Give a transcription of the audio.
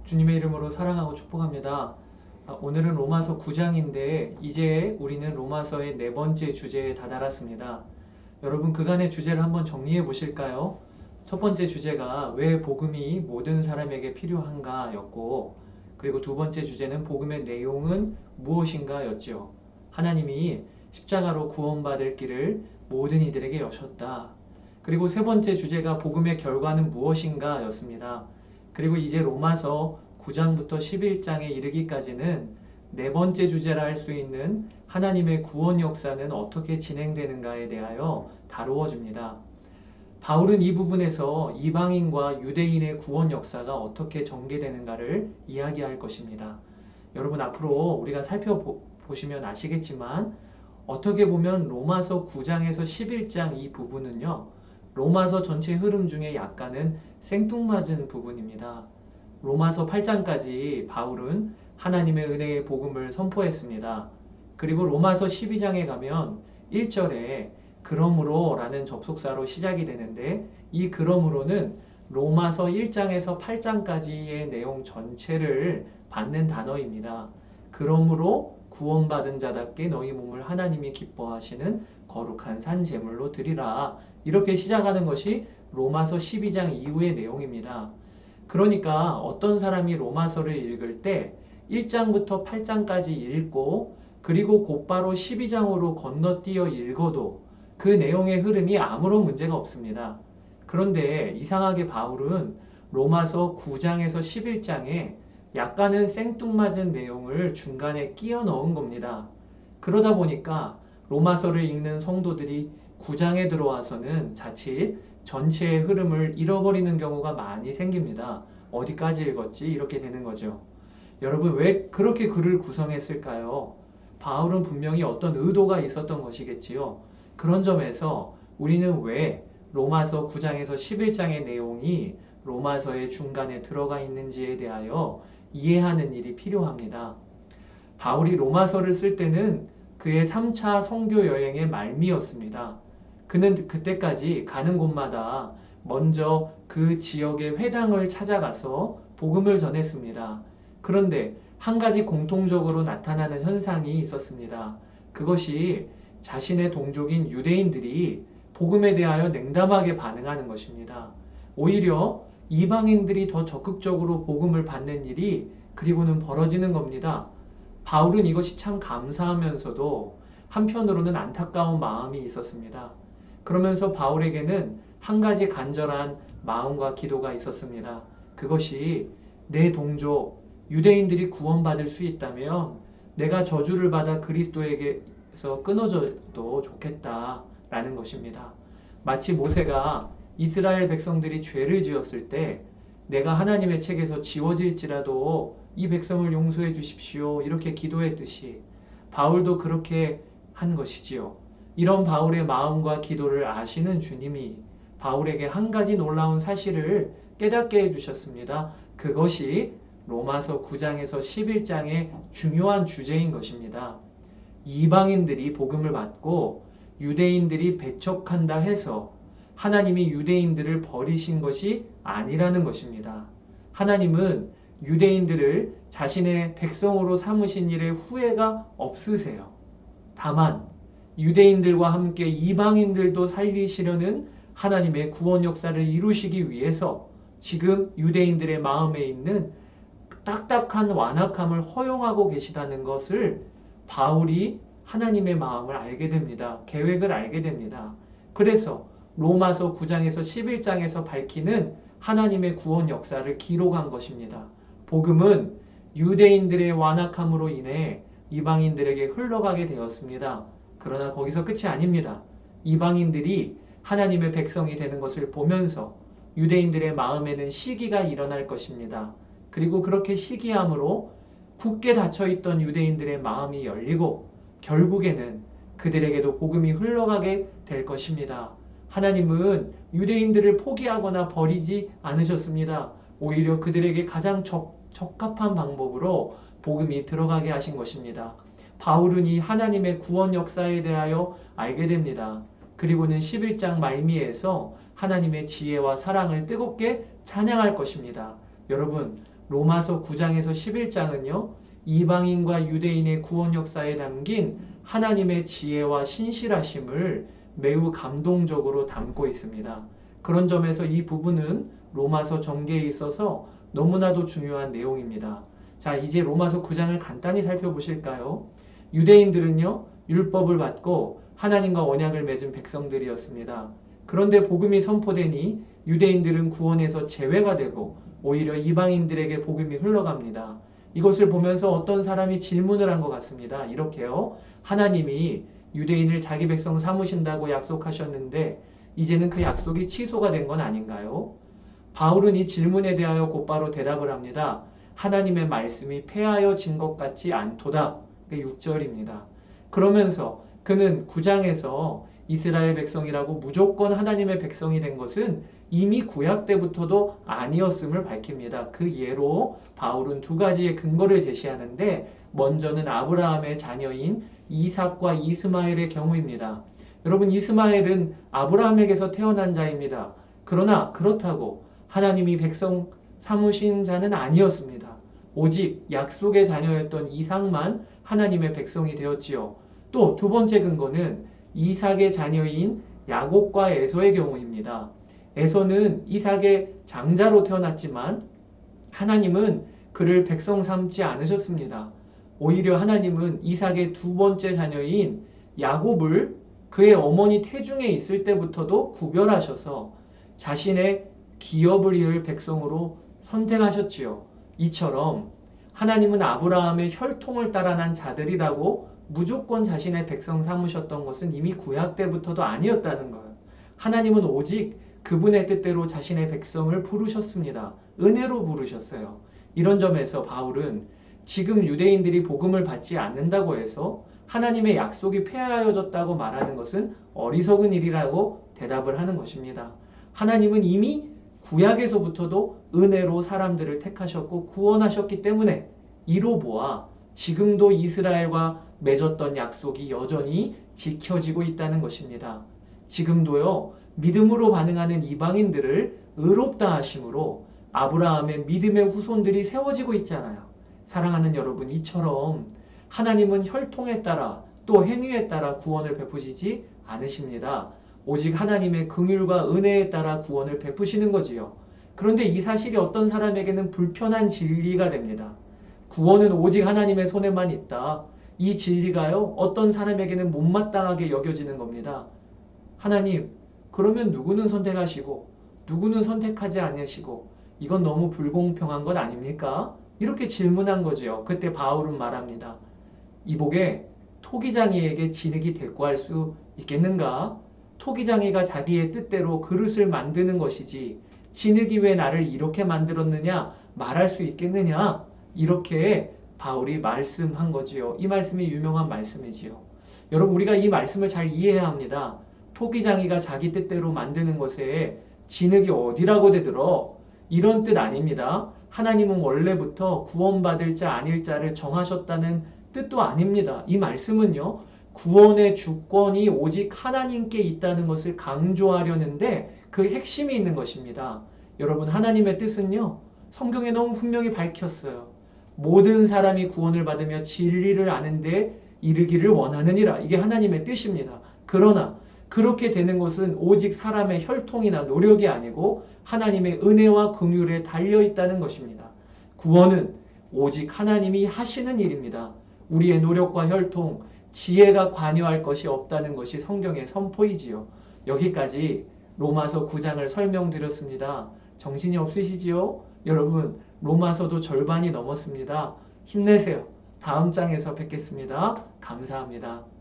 주님의 이름으로 사랑하고 축복합니다. 오늘은 로마서 9장인데 이제 우리는 로마서의 네 번째 주제에 다다랐습니다. 여러분 그간의 주제를 한번 정리해 보실까요? 첫 번째 주제가 왜 복음이 모든 사람에게 필요한가 였고, 그리고 두 번째 주제는 복음의 내용은 무엇인가 였지요. 하나님이 십자가로 구원받을 길을 모든 이들에게 여셨다. 그리고 세 번째 주제가 복음의 결과는 무엇인가 였습니다. 그리고 이제 로마서 9장부터 11장에 이르기까지는 네 번째 주제라 할 수 있는 하나님의 구원 역사는 어떻게 진행되는가에 대하여 다루어집니다. 바울은 이 부분에서 이방인과 유대인의 구원 역사가 어떻게 전개되는가를 이야기할 것입니다. 여러분 앞으로 우리가 살펴보시면 아시겠지만 어떻게 보면 로마서 9장에서 11장 이 부분은요, 로마서 전체 흐름 중에 약간은 생뚱맞은 부분입니다. 로마서 8장까지 바울은 하나님의 은혜의 복음을 선포했습니다. 그리고 로마서 12장에 가면 1절에 그러므로 라는 접속사로 시작이 되는데, 이 그러므로는 로마서 1장에서 8장까지의 내용 전체를 받는 단어입니다. 그러므로 구원받은 자답게 너희 몸을 하나님이 기뻐하시는 거룩한 산 제물로 드리라. 이렇게 시작하는 것이 로마서 12장 이후의 내용입니다. 그러니까 어떤 사람이 로마서를 읽을 때 1장부터 8장까지 읽고 그리고 곧바로 12장으로 건너뛰어 읽어도 그 내용의 흐름이 아무런 문제가 없습니다. 그런데 이상하게 바울은 로마서 9장에서 11장에 약간은 생뚱맞은 내용을 중간에 끼워 넣은 겁니다. 그러다 보니까 로마서를 읽는 성도들이 9장에 들어와서는 자칫 전체의 흐름을 잃어버리는 경우가 많이 생깁니다. 어디까지 읽었지? 이렇게 되는 거죠. 여러분 왜 그렇게 글을 구성했을까요? 바울은 분명히 어떤 의도가 있었던 것이겠지요. 그런 점에서 우리는 왜 로마서 9장에서 11장의 내용이 로마서의 중간에 들어가 있는지에 대하여 이해하는 일이 필요합니다. 바울이 로마서를 쓸 때는 그의 3차 선교 여행의 말미였습니다. 그는 그때까지 가는 곳마다 먼저 그 지역의 회당을 찾아가서 복음을 전했습니다. 그런데 한 가지 공통적으로 나타나는 현상이 있었습니다. 그것이 자신의 동족인 유대인들이 복음에 대하여 냉담하게 반응하는 것입니다. 오히려 이방인들이 더 적극적으로 복음을 받는 일이 그리고는 벌어지는 겁니다. 바울은 이것이 참 감사하면서도 한편으로는 안타까운 마음이 있었습니다. 그러면서 바울에게는 한 가지 간절한 마음과 기도가 있었습니다. 그것이 내 동족 유대인들이 구원받을 수 있다면 내가 저주를 받아 그리스도에게서 끊어져도 좋겠다라는 것입니다. 마치 모세가 이스라엘 백성들이 죄를 지었을 때 내가 하나님의 책에서 지워질지라도 이 백성을 용서해 주십시오 이렇게 기도했듯이 바울도 그렇게 한 것이지요. 이런 바울의 마음과 기도를 아시는 주님이 바울에게 한 가지 놀라운 사실을 깨닫게 해주셨습니다. 그것이 로마서 9장에서 11장의 중요한 주제인 것입니다. 이방인들이 복음을 받고 유대인들이 배척한다 해서 하나님이 유대인들을 버리신 것이 아니라는 것입니다. 하나님은 유대인들을 자신의 백성으로 삼으신 일에 후회가 없으세요. 다만 유대인들과 함께 이방인들도 살리시려는 하나님의 구원 역사를 이루시기 위해서 지금 유대인들의 마음에 있는 딱딱한 완악함을 허용하고 계시다는 것을 바울이 하나님의 마음을 알게 됩니다. 계획을 알게 됩니다. 그래서 로마서 9장에서 11장에서 밝히는 하나님의 구원 역사를 기록한 것입니다. 복음은 유대인들의 완악함으로 인해 이방인들에게 흘러가게 되었습니다. 그러나 거기서 끝이 아닙니다. 이방인들이 하나님의 백성이 되는 것을 보면서 유대인들의 마음에는 시기가 일어날 것입니다. 그리고 그렇게 시기함으로 굳게 닫혀있던 유대인들의 마음이 열리고 결국에는 그들에게도 복음이 흘러가게 될 것입니다. 하나님은 유대인들을 포기하거나 버리지 않으셨습니다. 오히려 그들에게 가장 적합한 방법으로 복음이 들어가게 하신 것입니다. 바울은 이 하나님의 구원 역사에 대하여 알게 됩니다. 그리고는 11장 말미에서 하나님의 지혜와 사랑을 뜨겁게 찬양할 것입니다. 여러분, 로마서 9장에서 11장은요. 이방인과 유대인의 구원 역사에 담긴 하나님의 지혜와 신실하심을 매우 감동적으로 담고 있습니다. 그런 점에서 이 부분은 로마서 전개에 있어서 너무나도 중요한 내용입니다. 자, 이제 로마서 9장을 간단히 살펴보실까요? 유대인들은요, 율법을 받고 하나님과 언약을 맺은 백성들이었습니다. 그런데 복음이 선포되니 유대인들은 구원에서 제외가 되고 오히려 이방인들에게 복음이 흘러갑니다. 이것을 보면서 어떤 사람이 질문을 한 것 같습니다. 이렇게요. 하나님이 유대인을 자기 백성 삼으신다고 약속하셨는데 이제는 그 약속이 취소가 된 건 아닌가요? 바울은 이 질문에 대하여 곧바로 대답을 합니다. 하나님의 말씀이 폐하여진 것 같지 않도다. 6절입니다. 그러면서 그는 9장에서 이스라엘 백성이라고 무조건 하나님의 백성이 된 것은 이미 구약 때부터도 아니었음을 밝힙니다. 그 예로 바울은 두 가지의 근거를 제시하는데 먼저는 아브라함의 자녀인 이삭과 이스마엘의 경우입니다. 여러분, 이스마엘은 아브라함에게서 태어난 자입니다. 그러나 그렇다고 하나님이 백성 삼으신 자는 아니었습니다. 오직 약속의 자녀였던 이삭만 하나님의 백성이 되었지요. 또 두 번째 근거는 이삭의 자녀인 야곱과 에서의 경우입니다. 에서는 이삭의 장자로 태어났지만 하나님은 그를 백성 삼지 않으셨습니다. 오히려 하나님은 이삭의 두 번째 자녀인 야곱을 그의 어머니 태중에 있을 때부터도 구별하셔서 자신의 기업을 이을 백성으로 선택하셨지요. 이처럼 하나님은 아브라함의 혈통을 따라 난 자들이라고 무조건 자신의 백성 삼으셨던 것은 이미 구약 때부터도 아니었다는 거예요. 하나님은 오직 그분의 뜻대로 자신의 백성을 부르셨습니다. 은혜로 부르셨어요. 이런 점에서 바울은 지금 유대인들이 복음을 받지 않는다고 해서 하나님의 약속이 폐하여졌다고 말하는 것은 어리석은 일이라고 대답을 하는 것입니다. 하나님은 이미 구약에서부터도 은혜로 사람들을 택하셨고 구원하셨기 때문에 이로 보아 지금도 이스라엘과 맺었던 약속이 여전히 지켜지고 있다는 것입니다. 지금도요, 믿음으로 반응하는 이방인들을 의롭다 하심으로 아브라함의 믿음의 후손들이 세워지고 있잖아요. 사랑하는 여러분, 이처럼 하나님은 혈통에 따라 또 행위에 따라 구원을 베푸시지 않으십니다. 오직 하나님의 긍휼과 은혜에 따라 구원을 베푸시는 거지요. 그런데 이 사실이 어떤 사람에게는 불편한 진리가 됩니다. 구원은 오직 하나님의 손에만 있다. 이 진리가요, 어떤 사람에게는 못마땅하게 여겨지는 겁니다. 하나님, 그러면 누구는 선택하시고 누구는 선택하지 않으시고 이건 너무 불공평한 것 아닙니까? 이렇게 질문한 거지요. 그때 바울은 말합니다. 이복에 토기장이에게 진흙이 대꾸할 수 있겠는가? 토기장이가 자기의 뜻대로 그릇을 만드는 것이지 진흙이 왜 나를 이렇게 만들었느냐 말할 수 있겠느냐? 이렇게 바울이 말씀한 거지요. 이 말씀이 유명한 말씀이지요. 여러분, 우리가 이 말씀을 잘 이해해야 합니다. 토기장이가 자기 뜻대로 만드는 것에 진흙이 어디라고 대들어? 이런 뜻 아닙니다. 하나님은 원래부터 구원받을 자 아닐 자를 정하셨다는 뜻도 아닙니다. 이 말씀은요, 구원의 주권이 오직 하나님께 있다는 것을 강조하려는데 그 핵심이 있는 것입니다. 여러분, 하나님의 뜻은요, 성경에 너무 분명히 밝혔어요. 모든 사람이 구원을 받으며 진리를 아는 데 이르기를 원하느니라. 이게 하나님의 뜻입니다. 그러나 그렇게 되는 것은 오직 사람의 혈통이나 노력이 아니고 하나님의 은혜와 긍휼에 달려 있다는 것입니다. 구원은 오직 하나님이 하시는 일입니다. 우리의 노력과 혈통, 지혜가 관여할 것이 없다는 것이 성경의 선포이지요. 여기까지 로마서 9장을 설명드렸습니다. 정신이 없으시지요? 여러분, 로마서도 절반이 넘었습니다. 힘내세요. 다음 장에서 뵙겠습니다. 감사합니다.